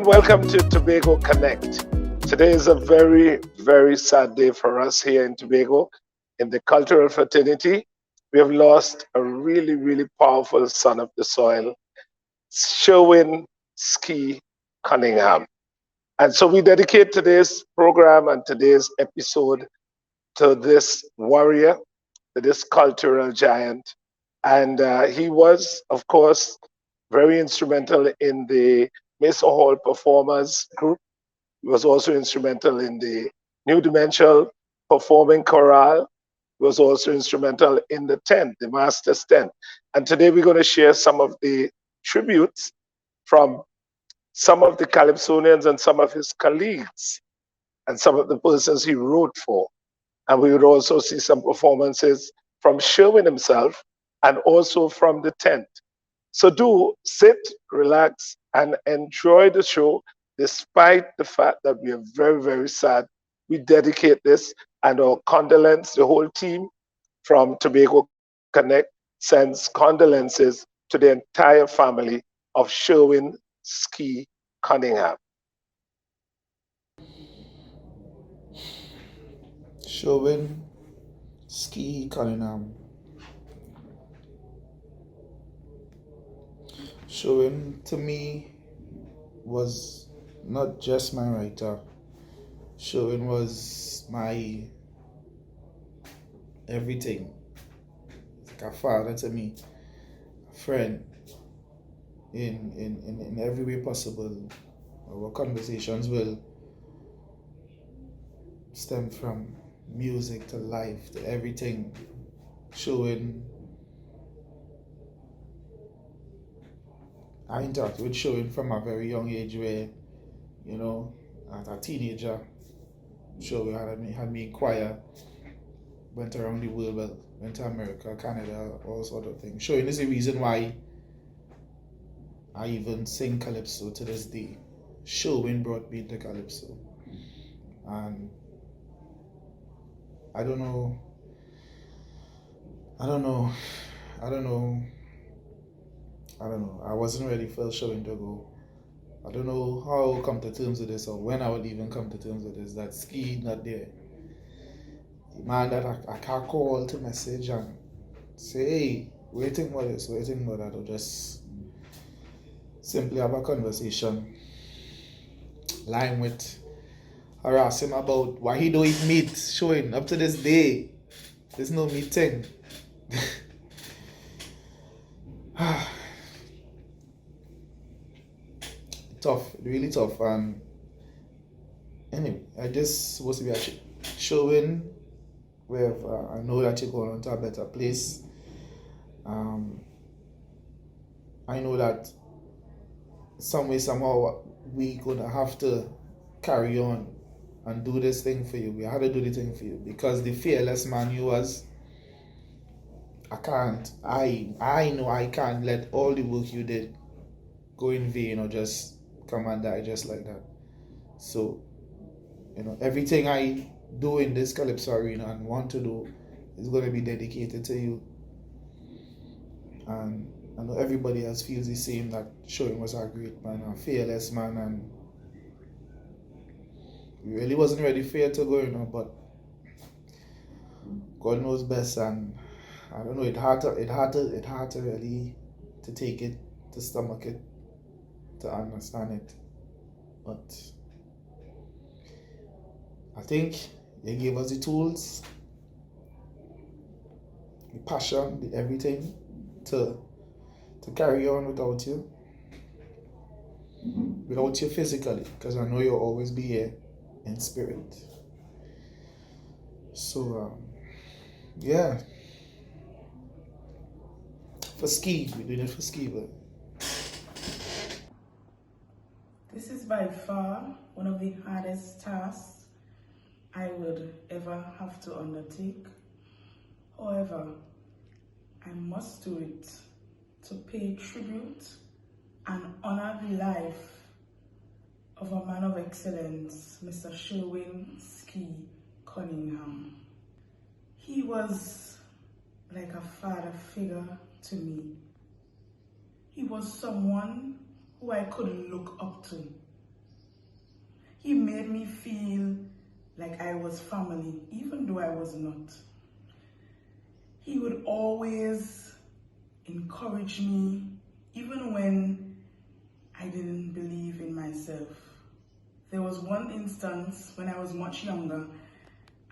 welcome to TobagoConnect. Today is a very, very sad day for us here in Tobago. In the cultural fraternity, we have lost a really, really powerful son of the soil, Skee Cunningham. And so we dedicate today's program and today's episode to this warrior, to this cultural giant. And he was, of course, very instrumental in the Mesa Hall Performers Group. He was also instrumental in the New Dimensional Performing Chorale. He was also instrumental in the tent, the Master's Tent. And today we're going to share some of the tributes from some of the Calypsonians and some of his colleagues and some of the persons he wrote for. And we would also see some performances from Sherwin himself and also from the tent. So do sit, relax, and enjoy the show, despite the fact that we are very, very sad. We dedicate this, and our condolence, the whole team from Tobago Connect sends condolences to the entire family of Sherwin Skee Cunningham. Sherwin Skee Cunningham. Sherwin to me was not just my writer. Sherwin was my everything. Like a father to me, a friend in every way possible. Our conversations will stem from music to life to everything. Sherwin, I interacted with Sherwin from a very young age where, as a teenager, Sherwin had me in choir, went around the world, well, went to America, Canada, all sort of things. Sherwin is the reason why I even sing Calypso to this day. Sherwin brought me to Calypso. And I don't know. I wasn't ready for Sherwin to go. I don't know how I'll come to terms with this or when I will even come to terms with this, that Skee not there. The man that I can't call to message and say, hey, waiting for this, waiting for that, or just simply have a conversation. Line with, harass him about why he don't eat meat. Showing up to this day, there's no meeting. Tough, really tough. And anyway, I just supposed to be actually showing where I know that you're going on to a better place. I know that some way, somehow, we gonna have to carry on and do this thing for you. We had to do the thing for you because the fearless man you was, I know I can't let all the work you did go in vain or just come and die just like that. So, everything I do in this Calypso arena and want to do is going to be dedicated to you. And I know everybody else feels the same, that Sherwin was a great man, a fearless man, and we really wasn't ready for it to go, but God knows best. And I don't know, it had to really to take it, to stomach it, to understand it. But I think they gave us the tools, the passion, the everything to carry on without you physically, because I know you'll always be here in spirit. So yeah, for Skee, we did it for Skee, but this is by far one of the hardest tasks I would ever have to undertake. However, I must do it to pay tribute and honor the life of a man of excellence, Mr. Sherwin Skee Cunningham. He was like a father figure to me. He was someone who I could look up to. He made me feel like I was family, even though I was not. He would always encourage me, even when I didn't believe in myself. There was one instance when I was much younger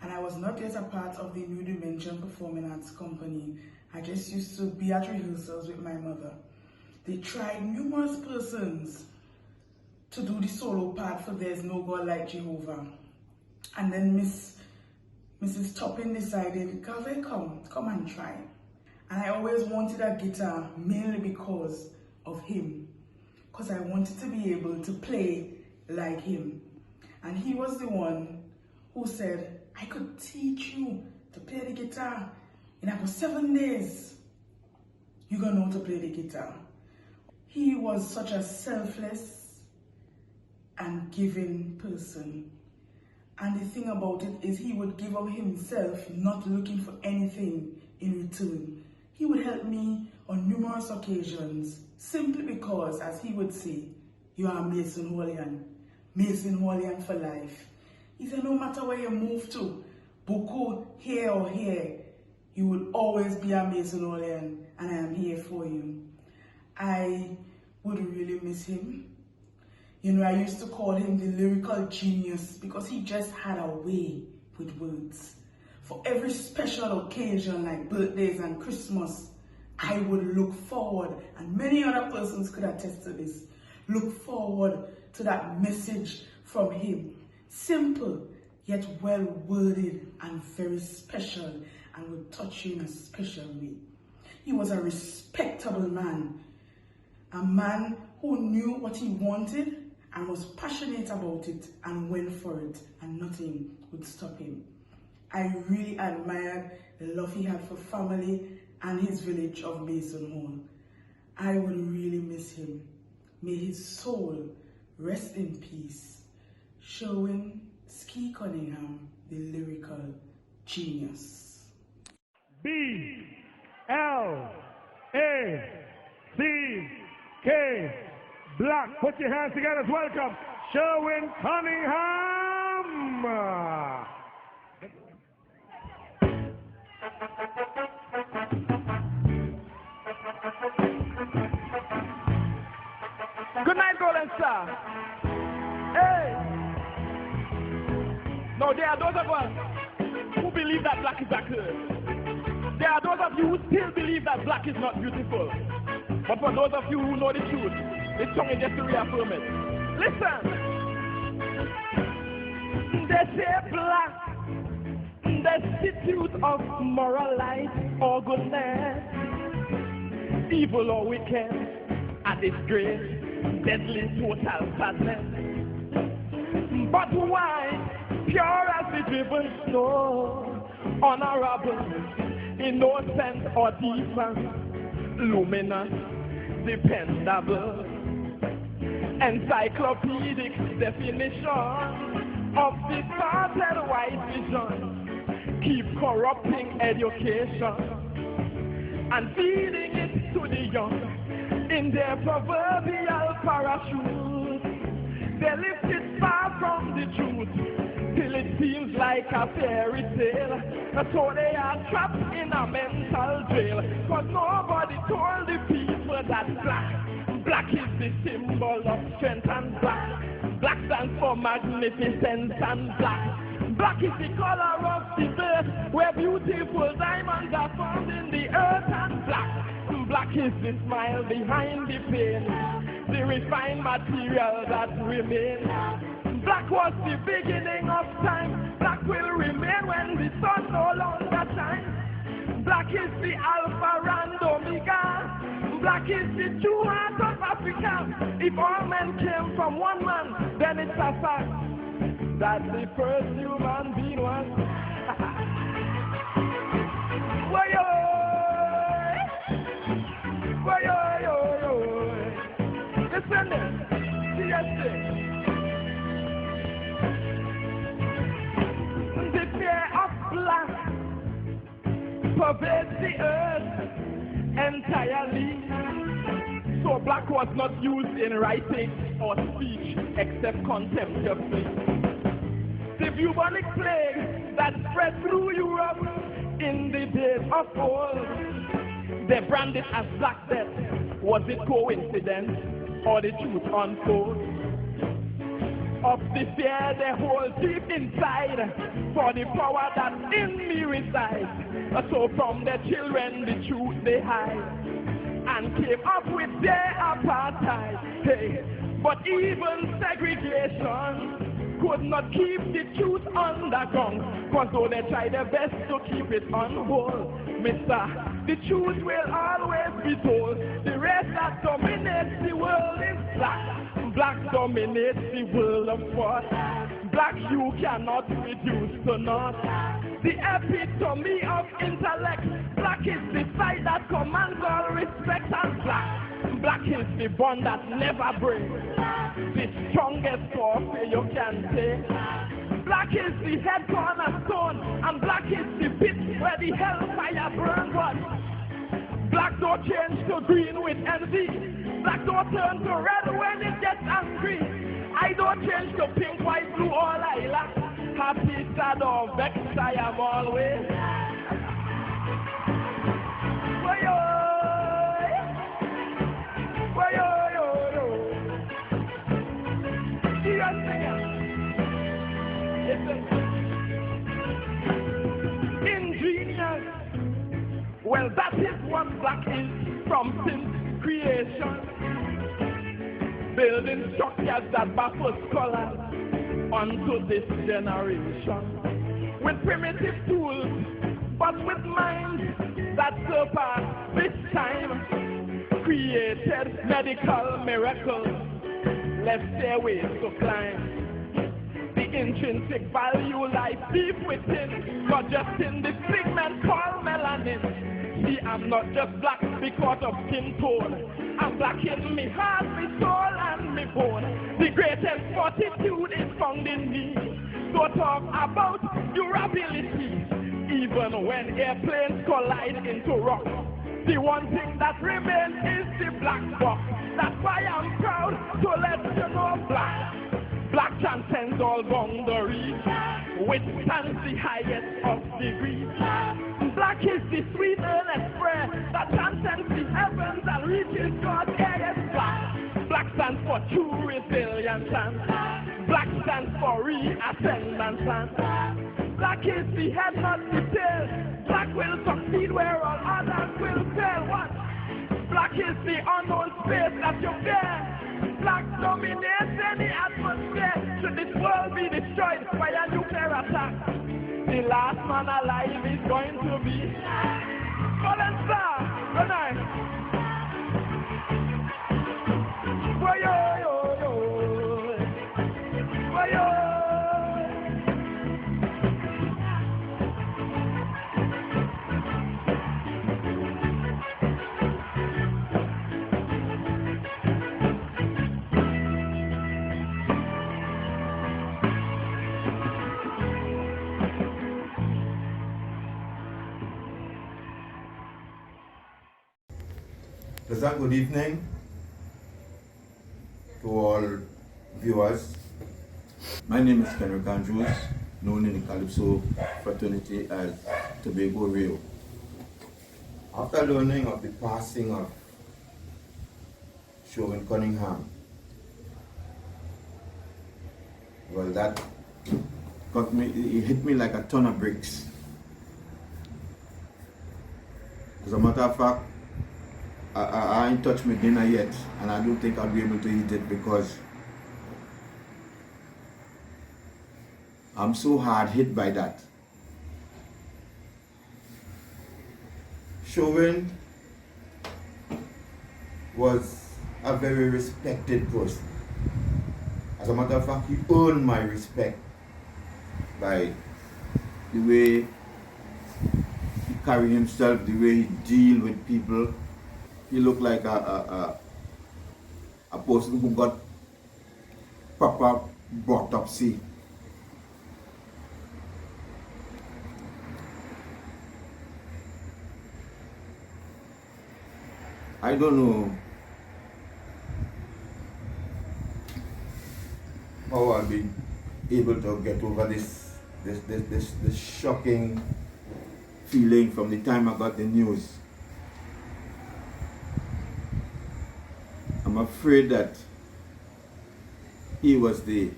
and I was not yet a part of the New Dimension Performing Arts Company. I just used to be at rehearsals with my mother. They tried numerous persons to do the solo part for There's No God Like Jehovah. And then Mrs. Toppin decided, Calvin, come and try. And I always wanted a guitar, mainly because of him. Because I wanted to be able to play like him. And he was the one who said, I could teach you to play the guitar in about 7 days. You're gonna know to play the guitar. He was such a selfless and giving person. And the thing about it is he would give of himself, not looking for anything in return. He would help me on numerous occasions, simply because, as he would say, you are Mason Holian for life. He said, no matter where you move to, Buku, here or here, you will always be a Mason Holian, and I am here for you. I would really miss him. You know, I used to call him the lyrical genius because he just had a way with words. For every special occasion like birthdays and Christmas, I would look forward, and many other persons could attest to this, look forward to that message from him. Simple, yet well worded and very special, and would touch you in a special way. He was a respectable man, a man who knew what he wanted and was passionate about it and went for it, and nothing would stop him. I really admired the love he had for family and his village of Mason Hall. I would really miss him. May his soul rest in peace. Showing Skee Cunningham, the lyrical genius. B-L-A-C-K. Black, put your hands together. Welcome, Sherwin Cunningham. Good night, Golden Star. Hey. Now, there are those of us who believe that black is a curse. There are those of you who still believe that black is not beautiful. But for those of you who know the truth, it's something just to reaffirm it. Listen. They say black, destitute of moral life or goodness, evil or wicked, a disgrace, deadly total sadness. But why, pure as the driven snow, honorable, innocent or decent, luminous, dependable, encyclopedic definition of distorted white vision, keep corrupting education and feeding it to the young in their proverbial parachute. They lift it far from the truth till it seems like a fairy tale. So they are trapped in a mental jail, cause nobody told the people that black is the symbol of strength, and black stands for magnificence, and black is the color of the earth where beautiful diamonds are found in the earth, and black is the smile behind the pain, the refined material that remains. Black was the beginning of time. Black will remain when the sun no longer shines. Black is the Alpha and Omega. Black is the true heart of Africa. If all men came from one man, then it's a fact that the first human being was. Listen this. Seriously. The fear of black pervades the earth entirely. So black was not used in writing or speech except contemptuously. bubonic plague that spread through Europe in the days of old. They branded as Black Death. Was it coincidence or the truth untold? Of the fear they hold deep inside, for the power that in me resides. So from their children the truth they hide, and came up with their apartheid. Hey, but even segregation could not keep the truth underground, cause though they try their best to keep it on hold, mister, the truth will always be told. The race that dominates the world is black. Black dominates the world of what? Black you cannot reduce to naught. The epitome of intellect. Black is the side that commands all respect, and black is the bond that never breaks. The strongest warfare you can take. Black is the head cornerstone, and black is the pit where the hellfire burns. But black don't change to green with envy. Black don't turn to red when it gets angry. I don't change to pink, white, blue, or lilac. Happy, sad, or vexed, I am always. Ingenious. Well, that is what black is from since creation. Building structures that baffle scholars unto this generation. With primitive tools, but with minds that surpass this time. Created medical miracles, left stairways to climb. The intrinsic value lies deep within, not just in the pigment called melanin. See, I'm not just black because of skin tone. I'm black in me heart, me soul, and me bone. The greatest fortitude is found in me. So talk about durability, even when airplanes collide into rock. The one thing that remains is the black box. That's why I'm proud to let you know black. Black transcends all boundaries, withstands the highest of degrees. Black is the sweet earnest prayer that transcends the heavens and reaches God's highest black. Black stands for true resilience, and black stands for reascendance, and black is the head, not the tail. Black will succeed where all others will fail. What? Black is the unknown space that you bear. Black dominates any atmosphere. Should this world be destroyed by a nuclear attack, the last man alive is going to be Golden Star. Good night. Pleasant good evening to all viewers. My name is Kendrick Andrews, known in the Calypso fraternity as Tobago Rio. After learning of the passing of Sherwin Cunningham, well, that got me, it hit me like a ton of bricks. As a matter of fact, I ain't touched my dinner yet, and I don't think I'll be able to eat it because I'm so hard hit by that. Sherwin was a very respected person. As a matter of fact, he earned my respect by the way he carried himself, the way he deal with people. He looked like a person who got proper brought up. See, I don't know how I'll be able to get over this this shocking feeling from the time I got the news. I'm afraid that he was the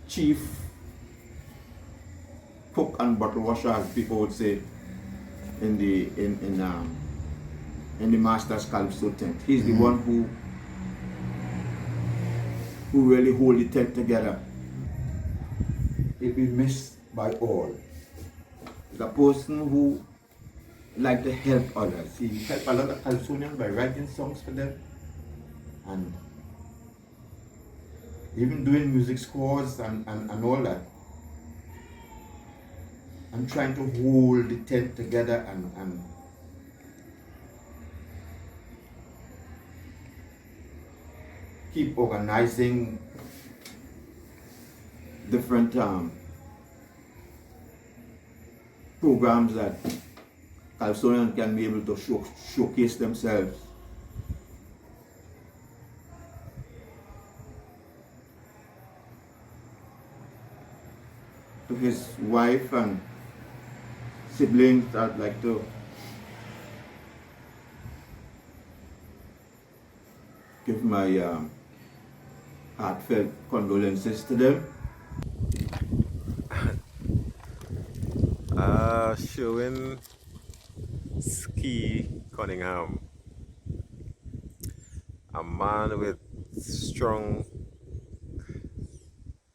chief cook and bottle washer, as people would say, in the master's calypso tent. He's the one who really hold the tent together. He'll be missed by all. He's a person who liked to help others. He helped a lot of Calypsonians by writing songs for them and even doing music scores and all that. And trying to hold the tent together and keep organizing different programs that Calypsonians can be able to showcase themselves. To his wife and siblings, I'd like to give my heartfelt condolences to them. Showing Skee Cunningham, a man with strong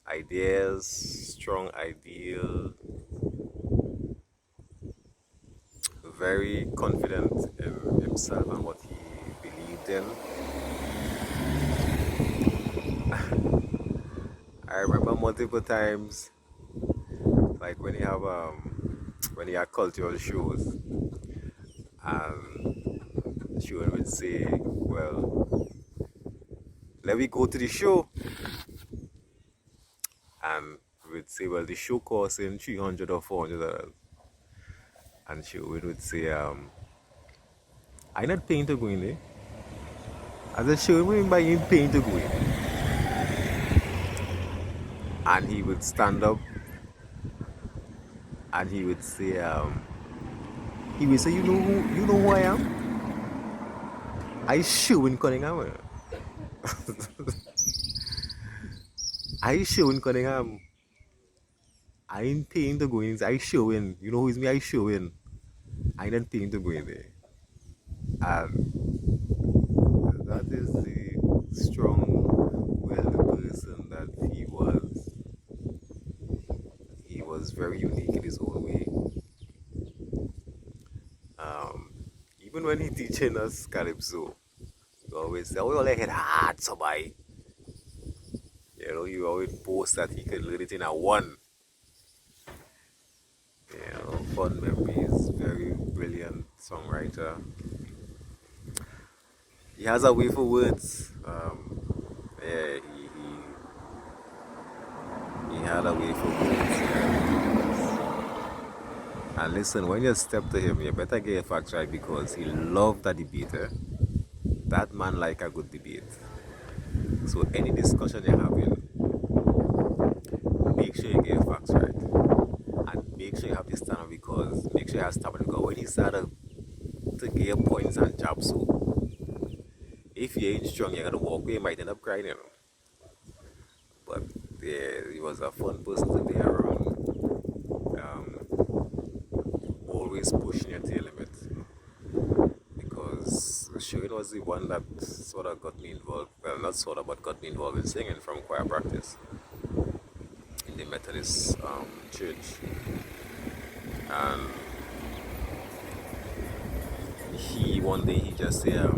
ideas, strong ideal, very confident in himself and what he believed in. I remember multiple times, like when you have cultural shows, and Sean would say, well, let me go to the show. And we'd say, well, the show costs him $300 or $400. And Sean would say, I'm not paying to go in there. I said, Sean, what do you mean by you ain't paying to go in? And he would stand up and he would say, you know who I am? I Sean Cunningham. I Sean Cunningham. I ain't paying to go in. I Sean. You know who is me? I Sean. I ain't paying to go in there. And that is the strong-willed person that he was. He was very unique in his own way. Even when he teaching us calypso, he always say, "Oh, like it hard, somebody." You know, he always boast that he could learn it in a one. You know, fun memories, very brilliant songwriter. He has a way for words. Yeah, he had a way for words. And listen, when you step to him, you better get your facts right because he loved a debater. That man like a good debate. So any discussion you're having, make sure you get your facts right. And make sure you have this stamina because make sure you have stamina because when he started to get your points and jab so if you ain't strong you're gonna walk away, you might end up crying, you know. But yeah, he was a fun person to be around. Always pushing your tail limit. Because Shane was the one that sort of got me involved, well not sort of, but got me involved in singing from choir practice in the Methodist church. And one day he just said,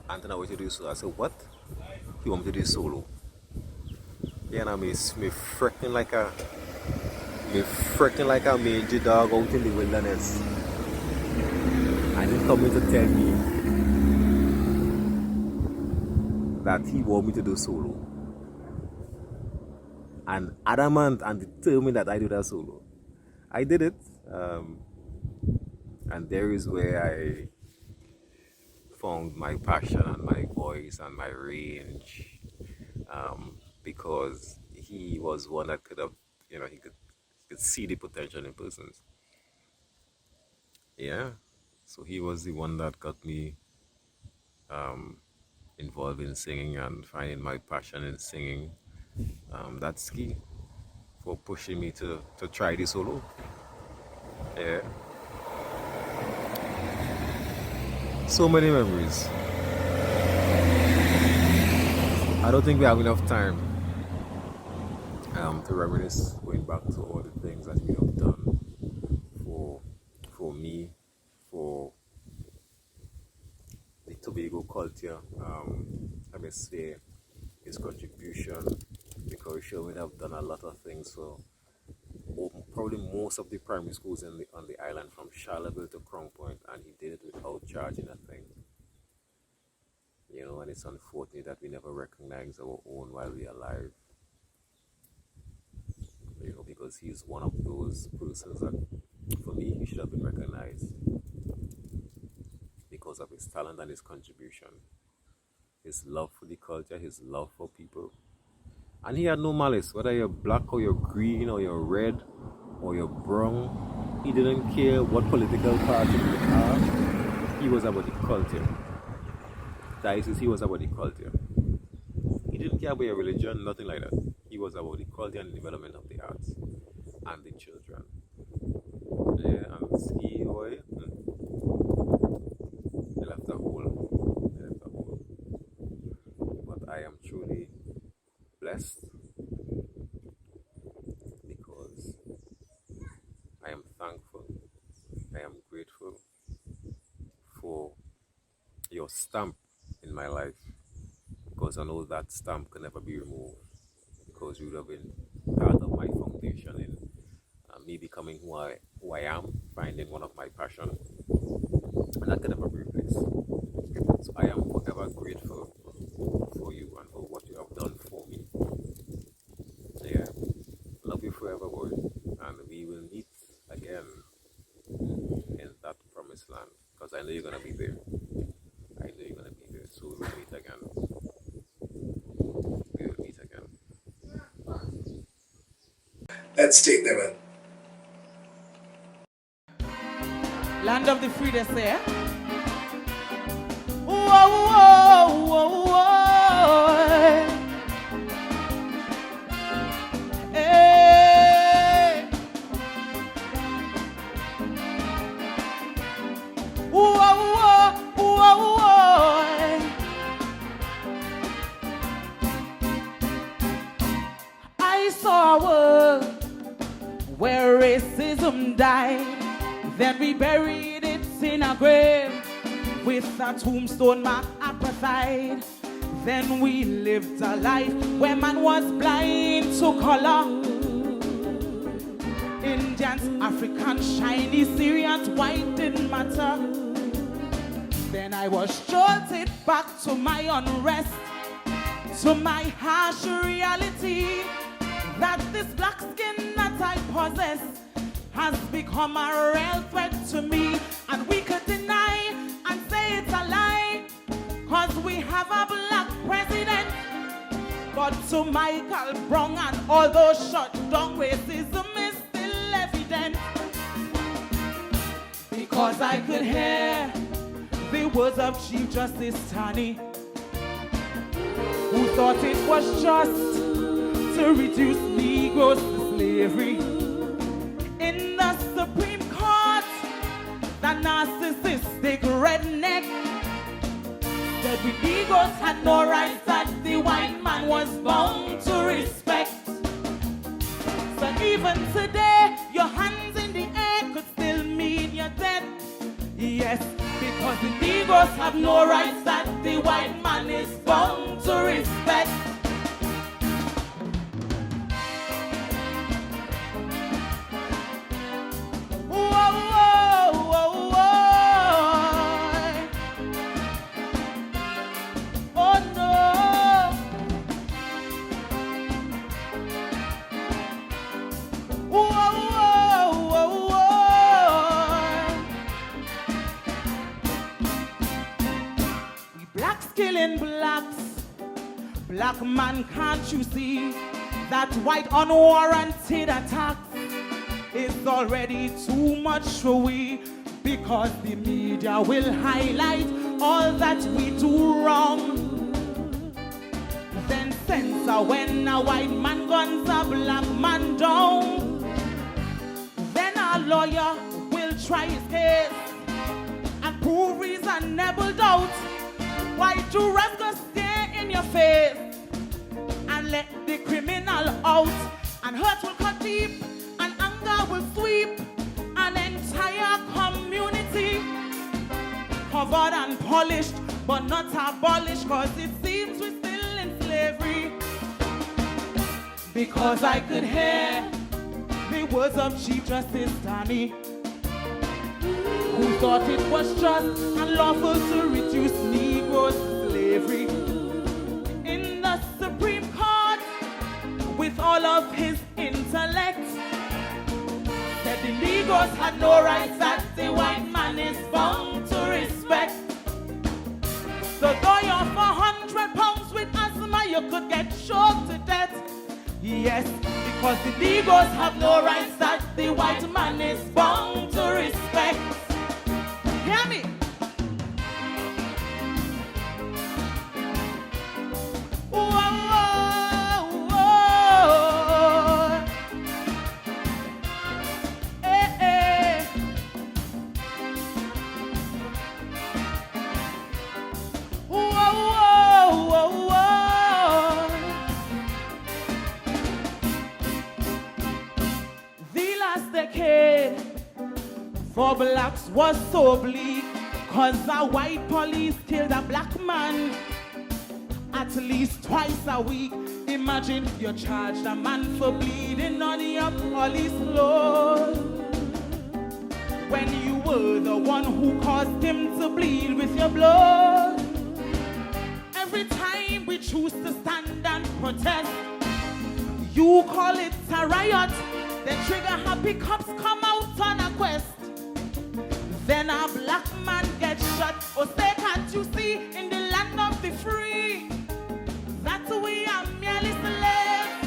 Anthony, I want you to do solo. I said, what? He want me to do solo. Yeah, and me freaking like a major dog out in the wilderness. And he coming to tell me that he want me to do solo. And adamant and determined that I do that solo. I did it. And there is where I found my passion and my voice and my range, because he was one that could have, he could see the potential in persons. Yeah. So he was the one that got me involved in singing and finding my passion in singing. That's key for pushing me to try the solo. Yeah. So many memories. I don't think we have enough time to reminisce, going back to all the things that we have done for for me, for the Tobago culture. I may say his contribution, because sure we have done a lot of things for probably most of the primary schools on the island, from Charlottesville to Crown Point, and he did it without charging a thing. And it's unfortunate that we never recognize our own while we're alive. Because he's one of those persons that, for me, he should have been recognized because of his talent and his contribution, his love for the culture, his love for people. And he had no malice, whether you're black or you're green or you're red or you're brown. He didn't care what political party you are. He was about the culture. He was about the culture. He didn't care about your religion, nothing like that. He was about the culture and the development of the arts and the children. Yeah, and Skee, boy, they left a hole. They left a hole. But I am truly blessed, because I am thankful, I am grateful for your stamp in my life, because I know that stamp can never be removed, because you would have been part of my foundation in me becoming who I am, finding one of my passion, and that can never be replaced. So I am forever grateful for you and for what you have done for me. Yeah, love you forever, boy, and we will meet again in that promised land, because I know you're gonna be there. I know you're gonna be there, so we will meet again. We will meet again. Let's take them in. Land of the free, they say. Whoa, whoa, whoa, whoa. Hey. Whoa, whoa, whoa, whoa. I saw a world where racism died. Then we buried it in a grave with a tombstone mark apartheid. Then we lived a life where man was blind to color. Indians, Africans, Chinese, Syrians, white didn't matter. Then I was jolted back to my unrest, to my harsh reality, that this black skin that I possess has become a real threat to me. And we could deny and say it's a lie, cause we have a black president. But to Michael Brown and all those shut down, racism is still evident. Because I could hear the words of Chief Justice Taney, who thought it was just to reduce Negroes to slavery. In the Supreme Court, the narcissistic redneck said we Negroes had no rights that the white man was bound to respect. So even today, your hands in the air could still mean you're dead. Yes, because the Negroes have no rights that the white man is bound to respect. blacks killing blacks. Black man, can't you see that white unwarranted attacks is already too much for we, because the media will highlight all that we do wrong. Then censor when a white man guns a black man down. Then a lawyer will try his case and prove reasonable doubt. Why do rascals stare in your face and let the criminal out? And hurt will cut deep and anger will sweep an entire community. Covered and polished but not abolished, cause it seems we're still in slavery. Because I could hear the words of Chief Justice Danny, who thought it was just and lawful to reduce Negroes to slavery. In the Supreme Court, with all of his intellect, said the Negroes had no rights that the white man is bound to respect. So though you're 400 pounds with asthma, you could get choked to death. Yes, because the Negroes have no rights that the white man is bound to respect. Hear me? Whoa, whoa, whoa. Eh, eh. Whoa, whoa, whoa, whoa. The last decade for blacks was so bleak, cause a white police killed a black man at least twice a week. Imagine you charged a man for bleeding on your police load, when you were the one who caused him to bleed with your blood. Every time we choose to stand and protest, you call it a riot. Then trigger happy cops come out on a quest. Then a black man gets shot. Oh, say, can't you see in the land of the free that we are merely slaves?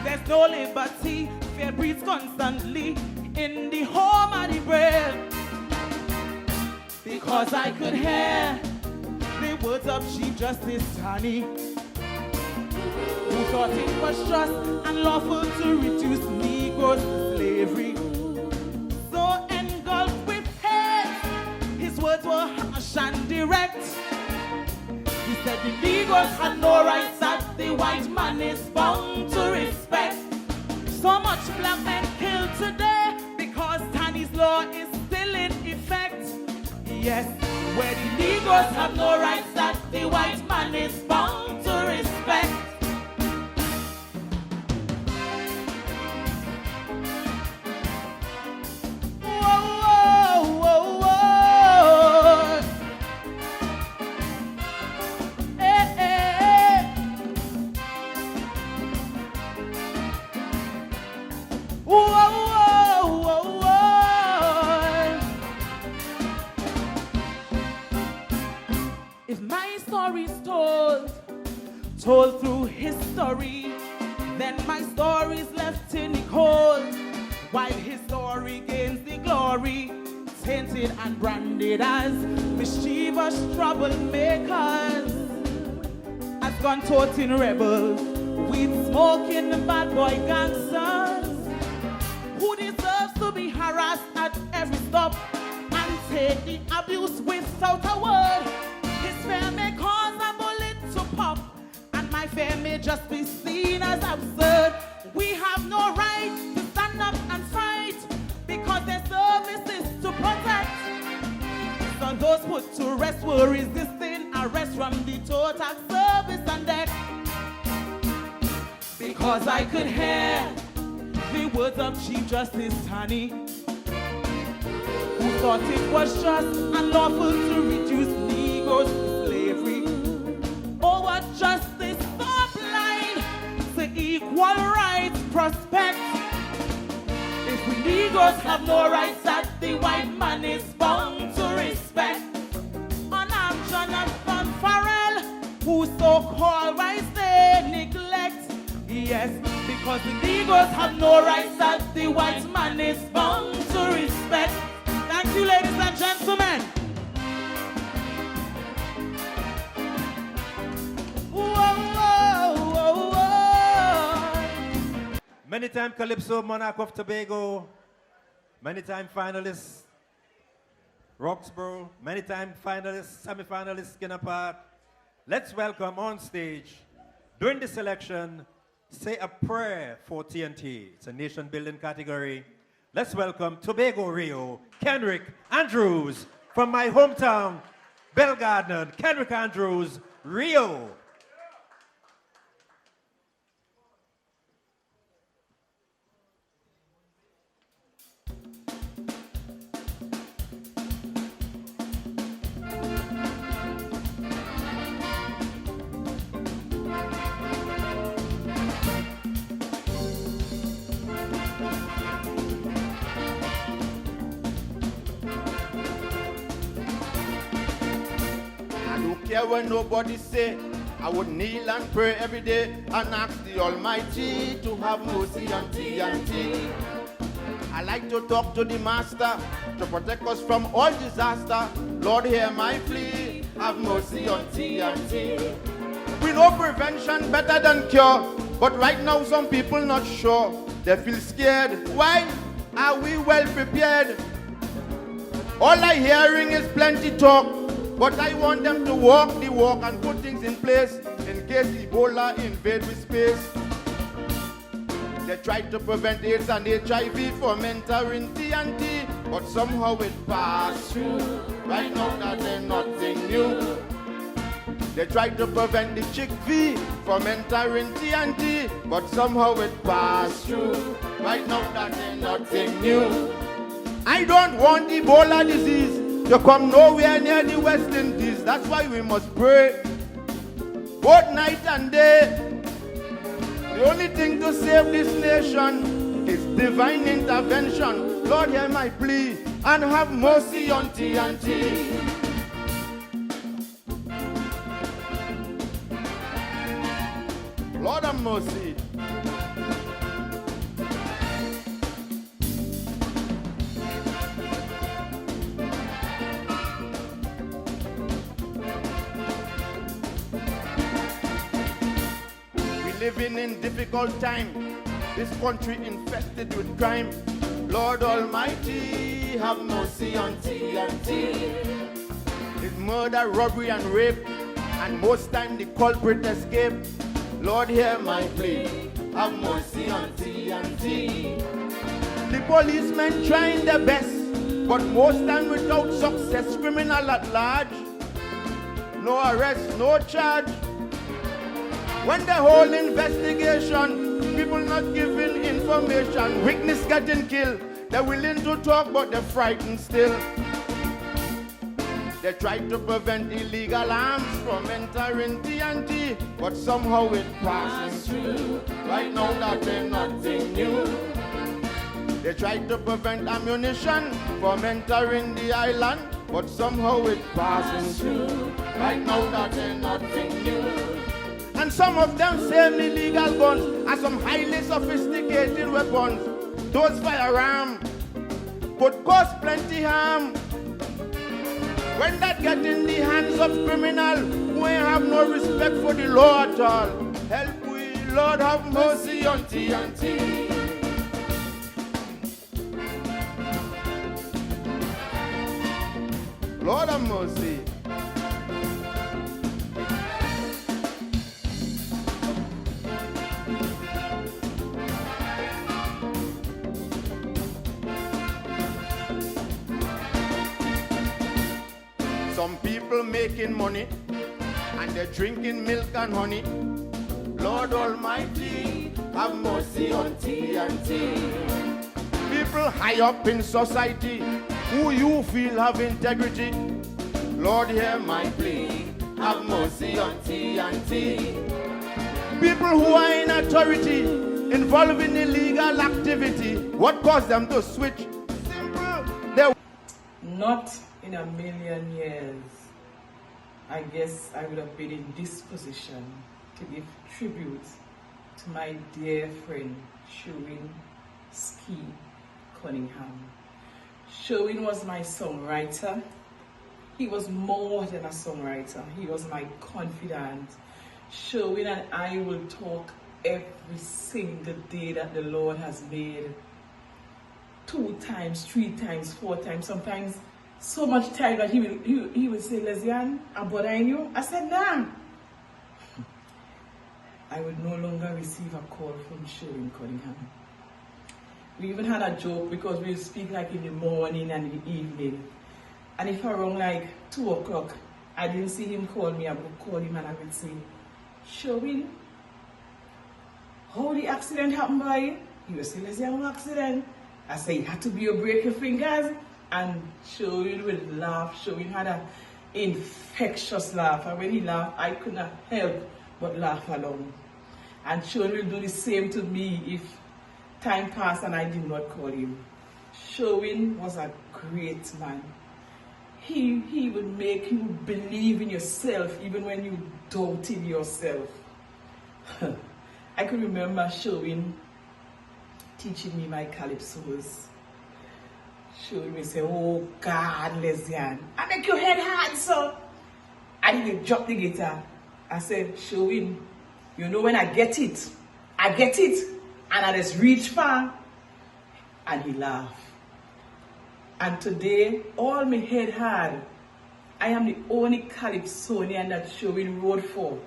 There's no liberty, fear breeds constantly in the home of the brave. Because I could hear the words of Chief Justice Tani, who thought it was just and lawful to reduce Negroes to slavery. So engulfed with hate, his words were harsh and direct. He said the Negroes had no rights that the white man is bound to respect. So much black men killed today because Tani's law is still in effect. Yes, where the Negroes have no rights that the white man is bound to respect. Whoa, whoa, whoa, whoa. Eh, eh. Whoa, whoa, whoa, whoa. If my story's told through history, then my story's left in the cold, while his story gains the glory, tainted and branded as mischievous troublemakers, as gun-toting rebels, weed-smoking bad boy gangsters, who deserves to be harassed at every stop and take the abuse without a word. His fear may cause a bullet to pop, and my fear may just be seen as absurd. We have no right to stand up and fight, because their service is to protect. So those put to rest were resisting arrest from the total service on deck. Because I could hear the words of Chief Justice Tani, who thought it was just and lawful to reduce Negroes to slavery. Oh, what justice so blind to equal rights prospect. If we Negroes have no rights that the white man is bound to respect. Unarmed Jonathan Farrell who so-called rights they neglect. Yes, because the Negroes have no rights that the white man is bound to respect. Thank you, ladies and gentlemen. Whoa, whoa, whoa, whoa. Many time Calypso Monarch of Tobago, many time finalists Roxborough, many time finalists, semi-finalists Skinner Park. Let's welcome on stage, during the selection, Say a Prayer for TNT. It's a nation building category. Let's welcome Tobago Rio, Kenrick Andrews, from my hometown, Belgarden, Kenrick Andrews, Rio. When nobody say, I would kneel and pray every day and ask the Almighty to have mercy on TNT. I like to talk to the Master to protect us from all disaster. Lord, hear my plea, have mercy on TNT. We know prevention better than cure, but right now some people not sure. They feel scared. Why? Are we well prepared? All I hearing is plenty talk, but I want them to walk the walk and put things in place in case Ebola invade with space. They tried to prevent AIDS and HIV from entering TNT, but somehow it passed through. Right now that ain't nothing new. They tried to prevent the Chick V from entering TNT, but somehow it passed through. Right now that ain't nothing new. I don't want Ebola disease to come nowhere near the West Indies. That's why we must pray both night and day. The only thing to save this nation is divine intervention. Lord, hear my plea and have mercy on TNT. Lord, have mercy. Living in difficult time, this country infested with crime. Lord Almighty, have mercy on TNT. It's murder, robbery, and rape, and most time the culprit escape. Lord, hear my plea, have mercy on TNT. The policemen trying their best, but most time without success. Criminal at large, no arrest, no charge. When the whole investigation, people not giving information, witness getting killed, they're willing to talk but they're frightened still. They tried to prevent illegal arms from entering TNT, but somehow it passes through. Right now that ain't nothing new. They tried to prevent ammunition from entering the island, but somehow it passes through. Right now that ain't nothing new. And some of them sell illegal guns and some highly sophisticated weapons. Those firearms could cause plenty harm. When that get in the hands of criminals who ain't have no respect for the law at all. Help we, Lord, have mercy on TNT. Lord have mercy. Some people making money and they're drinking milk and honey. Lord Almighty, have mercy on TNT. People high up in society who you feel have integrity. Lord, hear my plea, have mercy on TNT. People who are in authority involved in illegal activity. What caused them to switch? Simple. Not in a million years I guess I would have been in this position to give tribute to my dear friend Sherwin Skee Cunningham. Sherwin was my songwriter. He was more than a songwriter. He was my confidant. Sherwin and I will talk every single day that the Lord has made. 2 times, 3 times, 4 times, sometimes so much time that he will say, Lesbian, I'm bothering you. I said, nah. I would no longer receive a call from Sherwin Cunningham. We even had a joke because we speak like in the morning and in the evening. And if around like 2 o'clock, I didn't see him call me, I would call him and I would say, Sherwin, how the accident happened by you? He would say, Lesbian, what accident? I said, it had to be you break your fingers. And Sherwin would laugh. Sherwin had an infectious laugh. And when he laughed, I could not help but laugh along. And Sherwin will do the same to me if time passed and I did not call him. Sherwin was a great man. He would make you believe in yourself even when you doubted yourself. I could remember Sherwin teaching me my calypsos. Sherwin would say, oh God, Lesbian, I make your head hard, so. And he would drop the guitar. I said, Sherwin, you know when I get it, and I just reach far. And he laughed. And today, all my head hard, I am the only calypsonian that Sherwin wrote for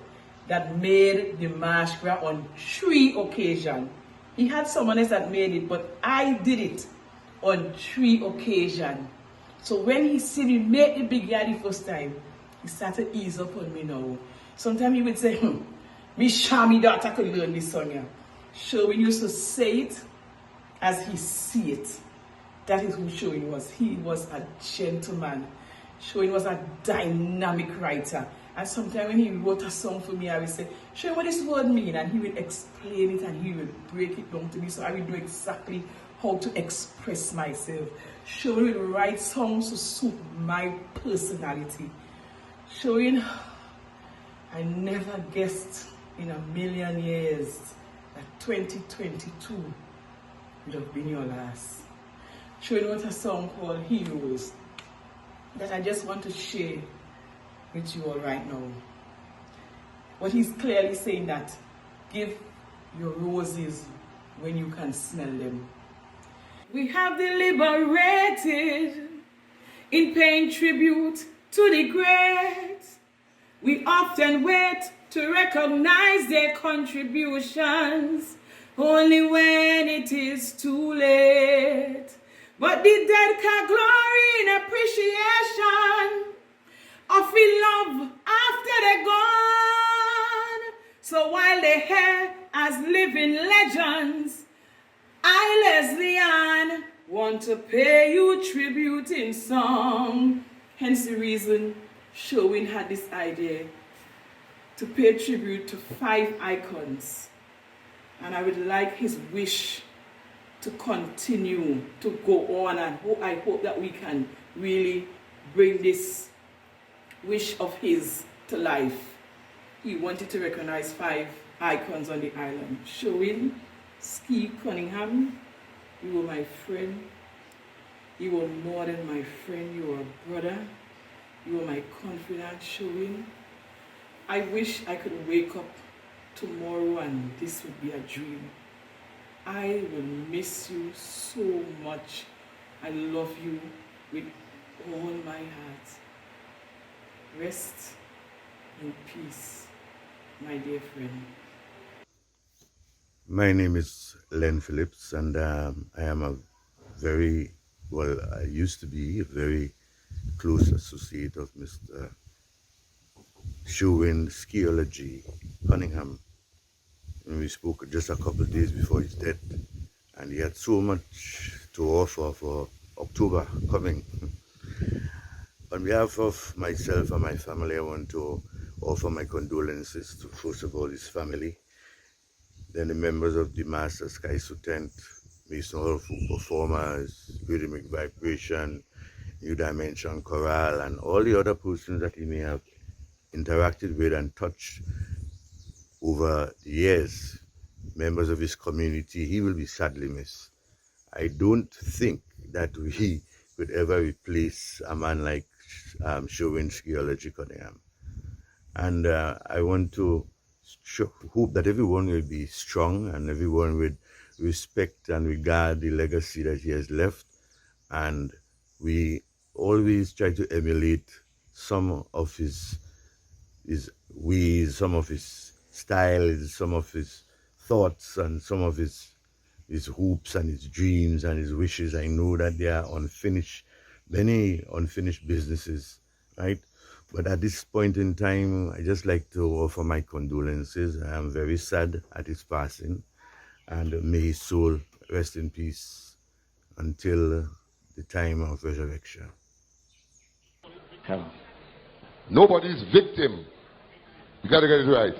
that made the March Gras on 3 occasions. He had someone else that made it, but I did it on 3 occasions. So when he see me make the big yard the first time, he started to ease up on me now. Sometimes he would say, me sure me daughter could learn this song here. Sherwin used to say it as he see it. That is who Sherwin was. He was a gentleman. Sherwin was a dynamic writer. And sometimes when he wrote a song for me, I would say, Sherwin, what does this word mean? And he would explain it and he would break it down to me so I would know exactly how to express myself. Sherwin would write songs to suit my personality. Sherwin, I never guessed in a million years that 2022 would have been your last. Sherwin wrote a song called Heroes that I just want to share with you all right now. But he's clearly saying that give your roses when you can smell them. We have the liberated in paying tribute to the great. We often wait to recognize their contributions only when it is too late. But the dead can glory in appreciation of the love after they're gone. So while they're here as living legends, I, Leslie Ann, want to pay you tribute in song. Hence the reason Sherwin had this idea to pay tribute to 5 icons. And I would like his wish to continue to go on, and I hope that we can really bring this wish of his to life. He wanted to recognize 5 icons on the island. Sherwin Skee Cunningham, you were my friend. You were more than my friend, you were a brother. You were my confidant, Sherwin. I wish I could wake up tomorrow and this would be a dream. I will miss you so much. I love you with all my heart. Rest in peace, my dear friend. My name is Len Phillips, and I am a very, well, I used to be a very close associate of Mr. Sherwin Skeeology Cunningham. And we spoke just a couple of days before his death, and he had so much to offer for October coming. On behalf of myself and my family, I want to offer my condolences to, first of all, his family, then the members of the Master Sky Tent, Mason Hall performers, Rhythmic Vibration, New Dimension Chorale, and all the other persons that he may have interacted with and touched over the years, members of his community, he will be sadly missed. I don't think that we could ever replace a man like Sherwin Skee Cunningham. And I want to hope that everyone will be strong and everyone would respect and regard the legacy that he has left. And we always try to emulate some of his ways, some of his styles, some of his thoughts, and some of his hopes and his dreams and his wishes. I know that there are many unfinished businesses, right? But at this point in time, I just like to offer my condolences. I am very sad at his passing, and may his soul rest in peace until the time of resurrection. Nobody's victim. You gotta get it right.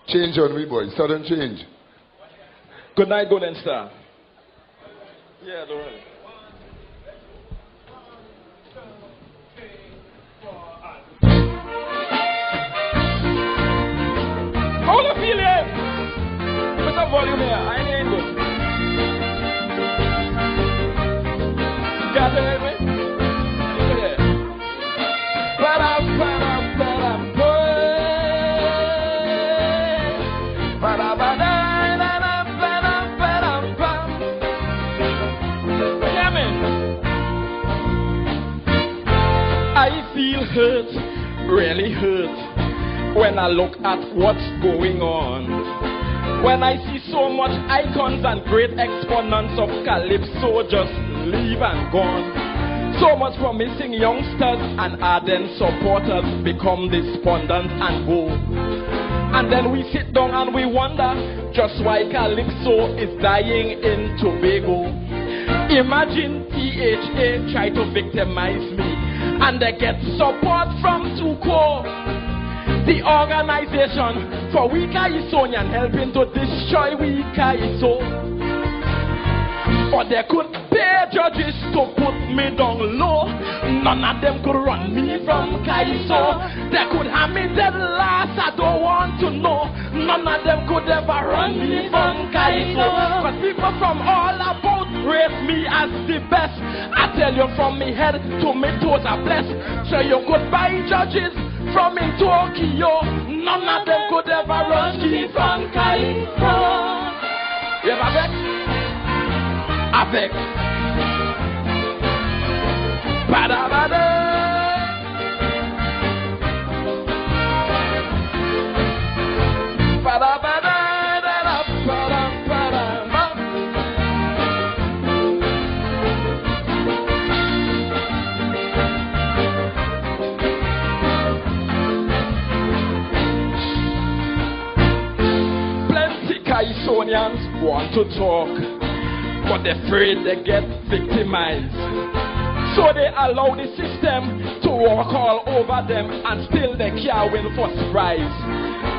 Change on me, boy. Sudden change. Good night, Golden Star. Yeah, don't worry. Hold up, Helium! Put some volume here. I ain't good. Got to hear me? Yeah. Ba-dum, ba-dum, ba-dum, boy. Ba-da-ba-da, da-dum, ba-dum, ba-dum, bum. Hear me? I feel hurt, really hurt, when I look at what's going on. When I see so much icons and great exponents of Calypso just leave and gone. So much promising youngsters and ardent supporters become despondent and go. And then we sit down and we wonder just why Calypso is dying in Tobago. Imagine THA try to victimize me and they get support from Tuko, the organization for we Kaisonian helping to destroy we Kaiso. But they could pay judges to put me down low. None of them could run me from Kaiso. They could have me dead last, I don't want to know. None of them could ever run me from Kaiso. But people from all about rate me as the best. I tell you from me head to me toes are blessed. So you could buy judges from in Tokyo. None of them could ever run me from Kaiso. You ever vex? I vex. Ba-da-ba-da. Ba-da-ba-da-da-da-ba-da-ba-da-ba. Plenty Kaisonians want to talk, but they're afraid they get victimized. So they allow the system to walk all over them and still they can't win first prize.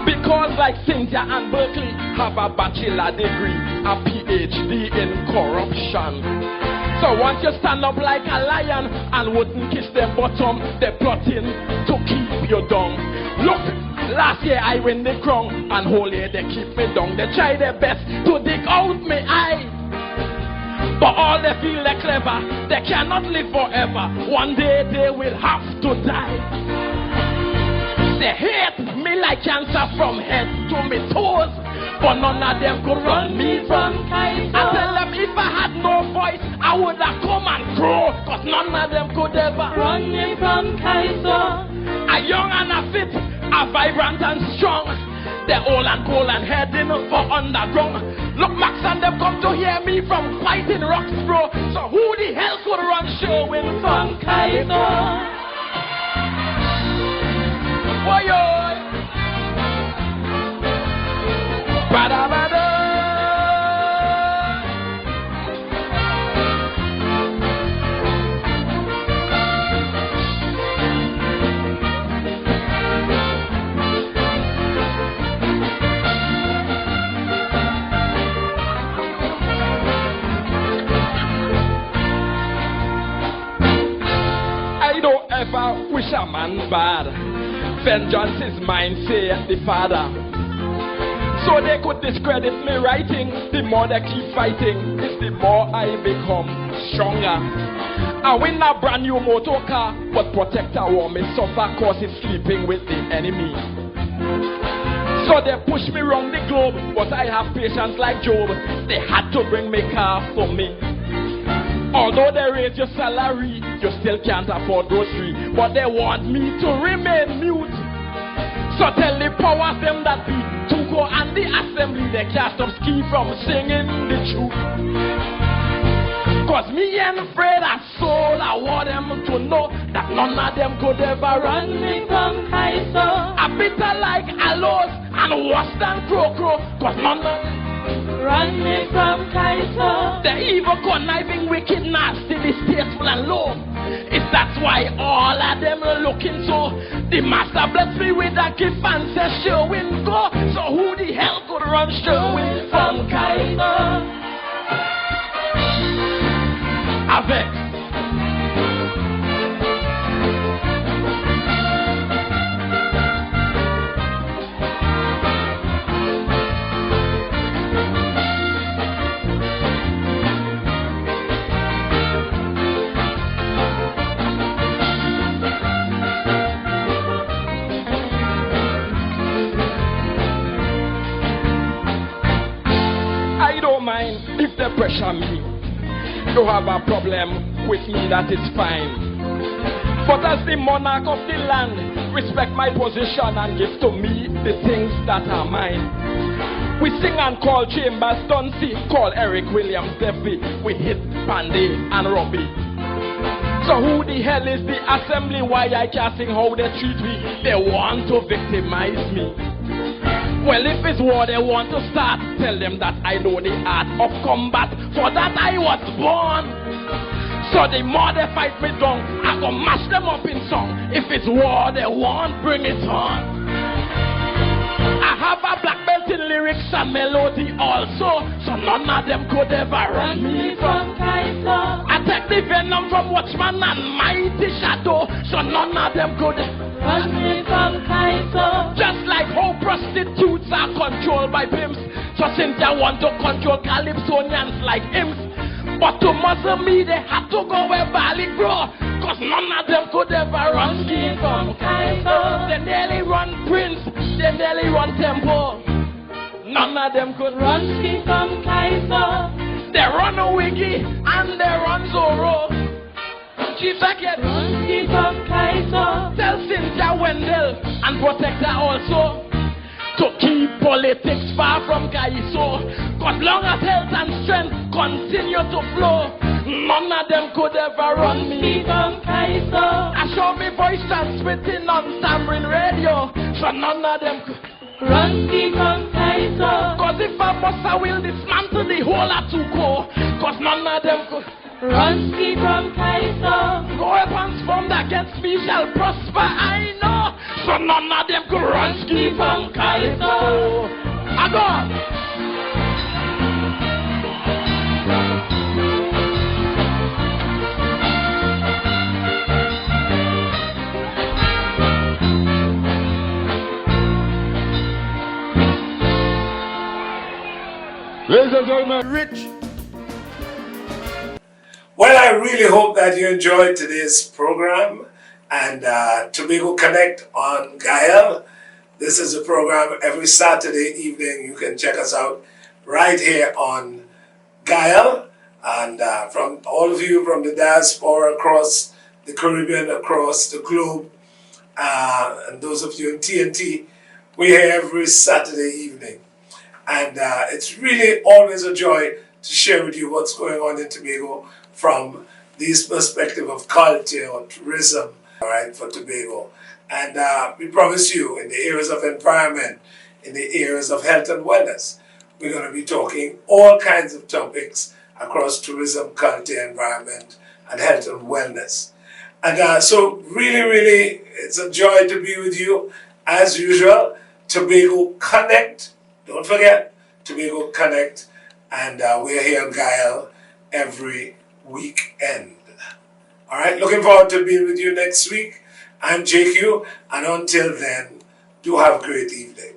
Because like Cynthia and Berkeley have a bachelor degree, a PhD in corruption. So once you stand up like a lion and wouldn't kiss their bottom, they're plotting to keep you down. Look, last year I win the crown and whole year they keep me down. They try their best to dig out my eye. But all they feel they're clever, they cannot live forever. One day they will have to die. They hate me like cancer from head to my toes, but none of them could run me from Kaiso. I tell them if I had no voice, I would have come and grow, cause none of them could ever run me from Kaiso. A young and a fit, a vibrant and strong. They're old and cold and heading for underground. Look, Max and them come to hear me from fighting rocks, bro. So who the hell could run showing from Kaiso? Boy, ba-da-ba-da. God. Vengeance is mine, saith the Father. So they could discredit me writing. The more they keep fighting, it's the more I become stronger. I win a brand new motor car, but protector want me suffer cause it's sleeping with the enemy. So they push me round the globe, but I have patience like Job. They had to bring me car for me. Although they raise your salary, you still can't afford grocery. But they want me to remain mute. So tell the powers them that be Tuko and the assembly, they can't stop Skee from singing the truth. Cause me and Fred and Soul, I want them to know that none of them could ever run me from Kaiser. I bitter like aloes and worse than crow, cause none of them run me from Kaiser. The evil, conniving, wicked, nasty, distasteful and low. It's that's why all of them are looking so. The master bless me with a gift and says Sherwin go. So who the hell could run Sherwin from Kaiser? Avec. I don't mind if they pressure me. You have a problem with me, that is fine. But as the monarch of the land, respect my position and give to me the things that are mine. We sing and call Chambers Dunsey, call Eric Williams Debbie. We hit Pandy and Robbie. So who the hell is the assembly? Why I can't sing how they treat me? They want to victimize me. Well, if it's war they want to start, tell them that I know the art of combat. For that I was born. So the more they fight me down, I go mash them up in song. If it's war they want, bring it on. I have a black belt in lyrics and melody also, so none of them could ever run me from Kaiser. I take the venom from Watchman and Mighty Shadow, so none of them could run me from Kaiser. Just like how prostitutes are controlled by pimps, so Cynthia want to control Calypsonians like imps. But to muzzle me, they had to go where Bali grow, cause none of them could ever run Skee from Kaiser. They nearly run Prince, they nearly run Temple. None of them could run Skee from Kaiser. They run a Wiggy and they run Zorro. Chief Sackett, run Skee from Kaiser. Tell Cynthia Wendell and Protector also to keep politics far from Kaiso. Cause long as health and strength continue to flow, none of them could ever run me from Kaiso. I show me voice transmitting on Tamarind Radio, so none of them could run Skee from Kaiso. Cause if I must, I will dismantle the whole of Tuko, cause none of them could run Skee from Kaiso. No weapons formed against me shall prosper, I know. So none of them could run Skee from Kaiso. I go. Ladies and gentlemen, Rich. Well, I really hope that you enjoyed today's program and TobagoConnect on Gael. This is a program every Saturday evening. You can check us out right here on Gael. And from all of you from the diaspora across the Caribbean, across the globe, and those of you in TNT, we're here every Saturday evening. And it's really always a joy to share with you what's going on in Tobago from this perspective of culture or tourism, all right, for Tobago. And we promise you, in the areas of environment, in the areas of health and wellness, we're going to be talking all kinds of topics across tourism, culture, environment, and health and wellness. And so really, really, it's a joy to be with you. As usual, TobagoConnect. Don't forget, TobagoConnect. And we're here on Gael every weekend. All right, looking forward to being with you next week. I'm JQ, and until then, do have a great evening.